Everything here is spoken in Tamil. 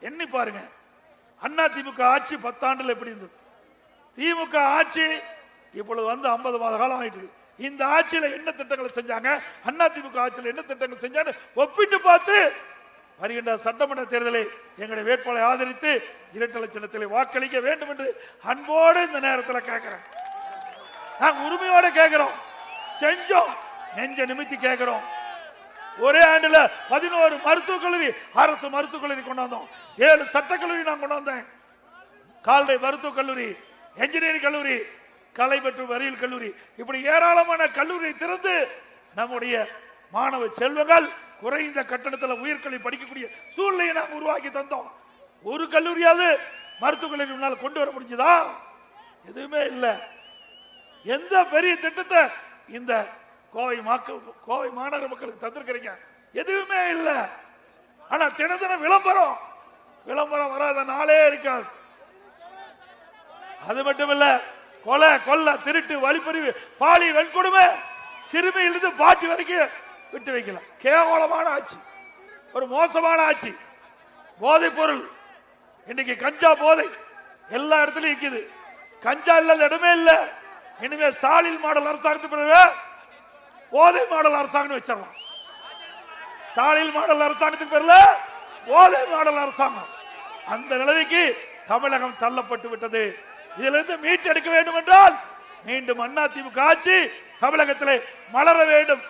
எண்ணி பாருங்க. அண்ணா திமுக ஆட்சி 10 ஆண்டுல எப்படி இருந்தது? திமுக ஆட்சி இப்பொழுது வந்து 50 மாத காலம் ஆயிட்டு. இந்த ஆட்சியில என்ன திட்டங்களை செஞ்சாங்க, அண்ணா திமுக ஆட்சியில் என்ன திட்டங்கள் செஞ்சாங்க ஒப்பிட்டு பார்த்து வருகின்ற சட்டமன்ற தேர்தலை எங்களுடைய வேட்பாளரை ஆதரித்து இரட்டை சின்னத்தில் வாக்களிக்க வேண்டும் என்று அன்போடு இந்த நேரத்தில் கேட்கிறேன். நாங்கள் உரிமையோடு கேட்கிறோம், செஞ்சோம், நெஞ்ச நிமித்தி கேட்கிறோம். ஒரே ஆண்டுல 11 மருத்துவக் கல்லூரி, அரசு மருத்துவக் கல்லூரி கொண்டாந்தோம். 7 சட்டக்கல்லூரி நான் கொண்டாந்தேன். கால்நடை மருத்துவக் கல்லூரி, என்ஜினியரிங் கல்லூரி, கலை மற்றும் அறிவியல் கல்லூரி, இப்படி ஏராளமான கல்லூரியை திறந்து நம்முடைய மாணவ செல்வங்கள் குறைந்த கட்டணத்தில் உயர்கல்வி படிக்கக்கூடிய சூழ்நிலையை நாம் உருவாக்கி தந்தோம். ஒரு கல்லூரியாவது மருத்துவக் கல்லூரி முன்னால் கொண்டு வர முடிஞ்சதா? எதுவுமே இல்லை. எந்த பெரிய திட்டத்தை இந்த கோவை மாநகர மக்களுக்கு தந்திருக்கிறீங்க? எதுவுமே இல்லை. ஆனா தினம் விளம்பரம் வராத நாளே இருக்காது. அது மட்டும் இல்ல, கொலை, கொள்ள, திருட்டு, வழிப்பறிவு, பாலி, வன்கொடுமை, சிறுமியிலிருந்து பாட்டி வரைக்கும் விட்டு வைக்கலாம். கேவலமான ஆட்சி, ஒரு மோசமான ஆட்சி. போதைப் பொருள் இன்னைக்கு கஞ்சா போதை எல்லா இடத்துலயும் இருக்குது. கஞ்சா இல்லாத இடமே இல்லை. இனிமே ஸ்டாலின் மாடல் அரசாங்கத்துக்கு பிறகு போதை மாடல் அரசாங்கம் வச்சிடலாம். ஸ்டாலின் மாடல் அரசாங்கத்துக்கு பேர்ல போதை மாடல் அரசாங்கம். அந்த நிலைமைக்கு தமிழகம் தள்ளப்பட்டு விட்டது. இதிலிருந்து மீட்டெடுக்க வேண்டும் என்றால் மீண்டும் அண்ணா திமுக ஆட்சி தமிழகத்திலே மலர வேண்டும்.